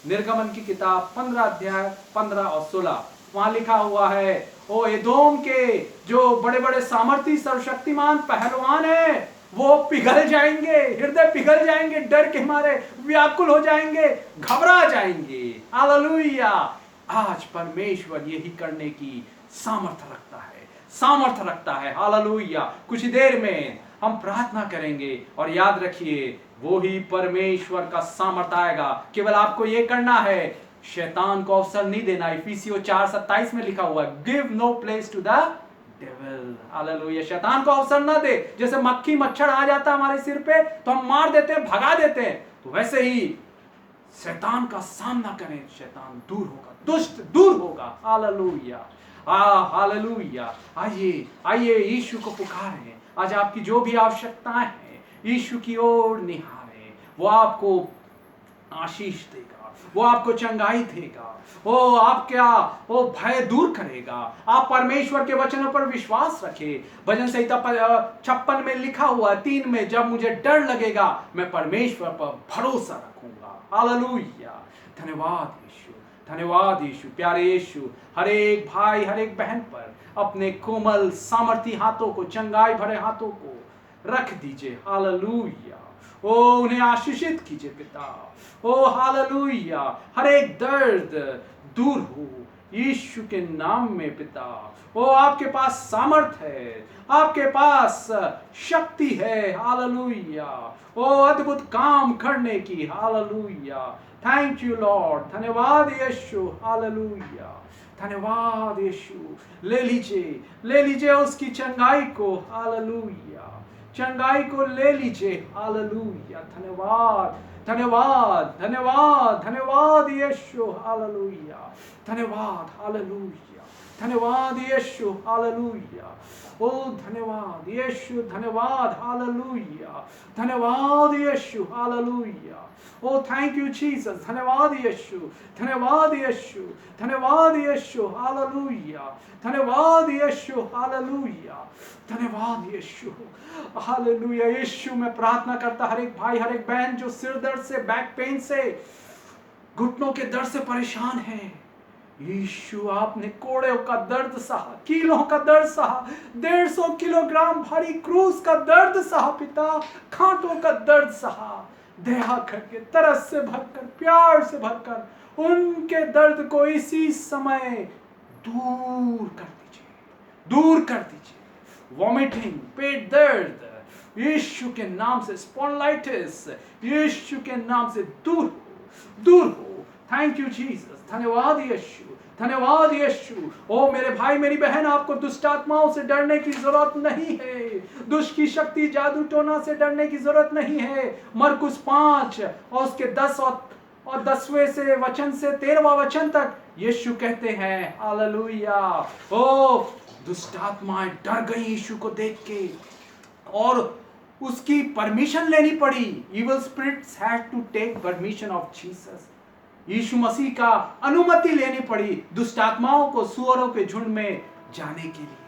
निर्गमन की किताब 15 अध्याय 15 और 16 वहां लिखा हुआ है ओ एदोम के जो बड़े बड़े सामर्थी सर्वशक्तिमान पहलवान हैं वो पिघल जाएंगे, हृदय पिघल जाएंगे, डर के मारे व्याकुल हो जाएंगे, घबरा जाएंगे। हालेलुया। आज परमेश्वर यही करने की सामर्थ्य रखता है, सामर्थ्य रखता है। हालेलुया। कुछ देर में हम प्रार्थना करेंगे और याद रखिए वो ही परमेश्वर का सामर्थ्य आएगा। केवल आपको ये करना है, शैतान को अवसर नहीं देना। इफिसियों 4:27 में लिखा हुआ है give no place to the devil. Hallelujah. शैतान को अवसर ना दे। जैसे मक्खी मच्छर आ जाता है हमारे सिर पे तो हम मार देते हैं, भगा देते हैं, तो वैसे ही शैतान का सामना करें, शैतान दूर होगा, दुष्ट दूर होगा। हालेलुया। हालेलुया। आइए आइए यीशु को पुकारें। आज आपकी जो भी आवश्यकताएं हैं यीशु की ओर निहारें, वो आपको आशीष देगा, वो आपको चंगाई देगा, वो आपका वो भय दूर करेगा। आप परमेश्वर के वचनों पर विश्वास रखें। भजन संहिता 56 में लिखा हुआ 3 में जब मुझे डर लगेगा मैं परमेश्वर पर भरोसा रखूंगा। हालेलुया। धन्यवाद यीशु, धन्यवाद यीशु। प्यारे यीशु, हर एक भाई हर एक बहन पर अपने कोमल सामर्थी हाथों को, चंगाई भरे हाथों को रख दीजिए। हालेलुया। ओ उन्हें आशीषित कीजिए पिता। ओ हालेलुया। हर एक दर्द दूर हो यीशु के नाम में पिता। ओ आपके पास सामर्थ है, आपके पास शक्ति है। हालेलुया। ओ अद्भुत काम करने की। हालेलुया। Thank you Lord. धन्यवाद यीशु। हालेलुया। धन्यवाद यीशु। ले लीजिए उसकी चंगाई को। हालेलुया। चंगाई को ले लीजिए। हालेलुया। धन्यवाद धन्यवाद धन्यवाद धन्यवाद यीशु। हालेलुया। धन्यवाद। हालेलुया। धन्यवाद यीशु। हालेलुया। ओ धन्यवाद यीशु। धन्यवाद। हालेलुया। धन्यवाद Yeshu. Hallelujah. O thank you Jesus. धन्यवाद यीशु। धन्यवाद यीशु। धन्यवाद यीशु। हालेलुया। धन्यवाद यीशु। हालेलुया। धन्यवाद यीशु। हालेलुया। यीशु मैं प्रार्थना करता हर एक भाई हर एक बहन जो सिर दर्द से, बैक पेन से, घुटनों के दर्द से परेशान है, यीशु आपने कोड़ों का दर्द सहा, कीलों का दर्द सहा, 150 किलोग्राम भारी क्रूस का दर्द सहा पिता, कांटों का दर्द सहा। दया करके, तरस से भरकर, प्यार से भरकर उनके दर्द को इसी समय दूर कर दीजिए, दूर कर दीजिए। वॉमिटिंग, पेट दर्द यीशु के नाम से, स्पॉन्डिलाइटिस यीशु के नाम से दूर हो, दूर हो। Thank you Jesus. धन्यवाद यीशु। धन्यवाद यीशु। ओ मेरे भाई मेरी बहन, आपको दुष्ट आत्माओं से डरने की जरूरत नहीं है, दुष्ट की शक्ति, जादू टोना से डरने की जरूरत नहीं है। मरकुस 5 और उसके 10 और 10वें से वचन से 13वां वचन तक यीशु कहते हैं हालेलुया। ओ दुष्ट आत्माएं डर गई यीशु को देख के और उसकी परमिशन लेनी पड़ी। Evil spirits had to take permission of Jesus। यीशु मसीह का अनुमति लेनी पड़ी दुष्ट आत्माओं को सुअरों के झुंड में जाने के लिए।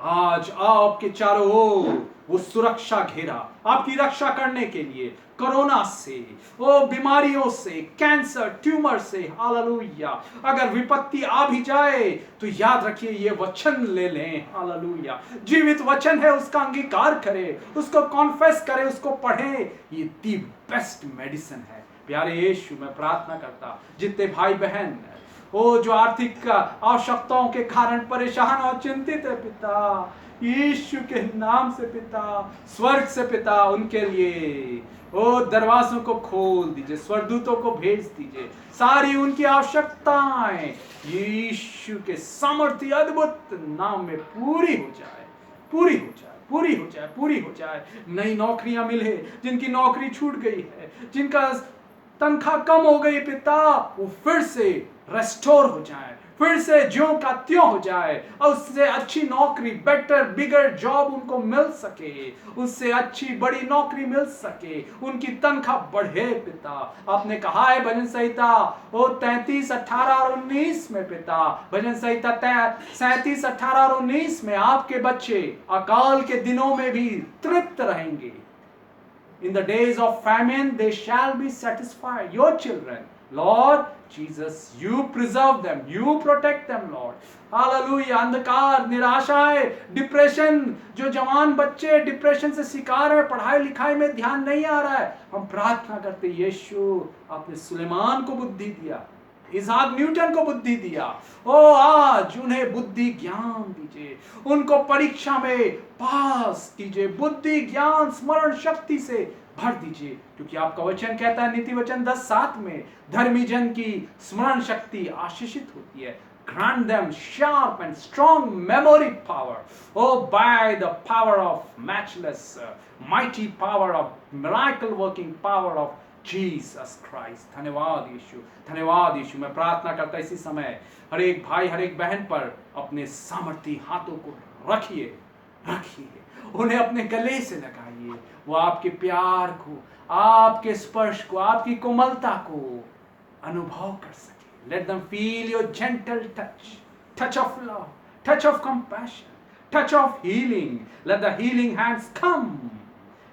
आज आपके चारों ओर वो सुरक्षा घेरा आपकी रक्षा करने के लिए, कोरोना से, वो बीमारियों से, कैंसर, ट्यूमर से। हालेलुया। अगर विपत्ति आ भी जाए तो याद रखिए ये वचन ले लें। हालेलुया। जीवित वचन है, उसका अंगीकार करें, उसको कॉन्फेस करें, उसको पढ़ें। ये दी बेस्ट मेडिसिन है। प्यारे यीशु मैं प्रार्थना करता जितने भाई बहन ओ जो आर्थिक आवश्यकताओं के कारण परेशान और चिंतित है पिता, यीशु के नाम से पिता, स्वर्ग से पिता उनके लिए ओ दरवाजों को खोल दीजिए, स्वर्गदूतों को भेज दीजिए, सारी उनकी आवश्यकताएं यीशु के सामर्थ्य अद्भुत नाम में पूरी हो जाए, पूरी हो जाए, पूरी हो जाए, पूरी हो जाए। नई नौकरियां मिले, जिनकी नौकरी छूट गई है, जिनका तनख्वाह कम हो गई पिता, वो फिर से रेस्टोर हो जाए, फिर से ज्यों का त्यों हो जाए, और उससे अच्छी नौकरी, बेटर बिगर जॉब उनको मिल सके, उससे अच्छी बड़ी नौकरी मिल सके, उनकी तनख्वाह बढ़े पिता। आपने कहा है भजन संहिता वो 33, 18 और 19 में पिता, भजन संहिता 37, 18 और 19 में आपके बच्चे अकाल के दिनों में भी तृप्त रहेंगे। In the days of famine, they shall be satisfied. Your children, Lord Jesus, you preserve them, you protect them, Lord. Hallelujah. अंधकार, निराशाएं, डिप्रेशन, जो जवान बच्चे डिप्रेशन से शिकार है, पढ़ाई लिखाई में ध्यान नहीं आ रहा है, हम प्रार्थना करते यीशु, आपने सुलेमान को बुद्धि दिया, इसाक न्यूटन को बुद्धि दिया, ओ आज उन्हें बुद्धि ज्ञान दीजिए, उनको परीक्षा में पास कीजिए, बुद्धि ज्ञान स्मरण शक्ति से भर दीजिए, क्योंकि आपका वचन कहता है नीति वचन 10:7 में, धर्मी जन की स्मरण शक्ति आशीषित होती है। Grant them sharp and strong memory power, oh by the power of matchless mighty power of miracle working power of Jesus Christ. धन्यवाद यीशु, धन्यवाद यीशु। मैं प्रार्थना करता इसी समय हर एक भाई, हर एक बहन पर अपने सामर्थी हाथों को रखिए, रखिए, उन्हें अपने गले से लगाइए, वो आपके प्यार को, आपके स्पर्श को, आपकी कोमलता को अनुभव कर सके। Let them feel your gentle touch, touch of love, touch of compassion, touch of healing. Let the healing hands come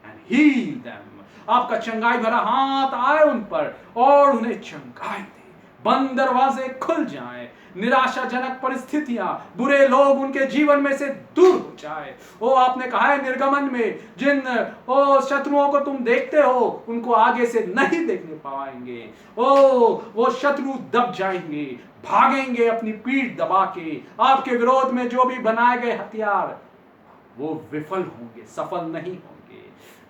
and heal them. आपका चंगाई भरा हाथ आए उन पर और उन्हें चंगाई दे, बंद दरवाजे खुल जाएं, निराशाजनक परिस्थितियां, बुरे लोग उनके जीवन में से दूर हो जाए। ओ आपने कहा है निर्गमन में, जिन ओ शत्रुओं को तुम देखते हो उनको आगे से नहीं देखने पाएंगे। ओ वो शत्रु दब जाएंगे, भागेंगे अपनी पीठ दबा के, आपके विरोध में जो भी बनाए गए हथियार वो विफल होंगे, सफल नहीं होंगे।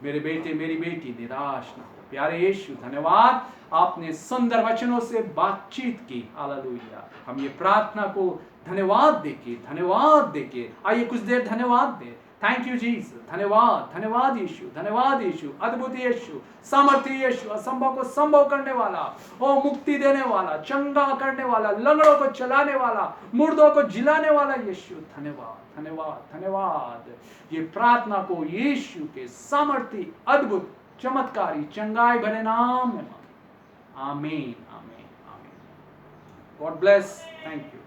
मेरे बेटे, मेरी बेटी निराश ना हो। प्यारे यीशु धन्यवाद, आपने सुंदर वचनों से बातचीत की। हालेलुया। हम ये प्रार्थना को धन्यवाद देके, धन्यवाद देके, आइए कुछ देर धन्यवाद दे। थैंक यू जीसस, धन्यवाद, धन्यवाद यीशु, धन्यवाद यीशु, अद्भुत यीशु, सामर्थ्य यीशु, असंभव को संभव करने वाला, ओ मुक्ति देने वाला, चंगा करने वाला, लंगड़ों को चलाने वाला, मुर्दों को जिलाने वाला यीशु, धन्यवाद, धन्यवाद, धन्यवाद। ये प्रार्थना को यीशु के सामर्थ्य अद्भुत चमत्कारी चंगाई भरे नाम में आमीन, आमीन, आमीन। God bless, thank you.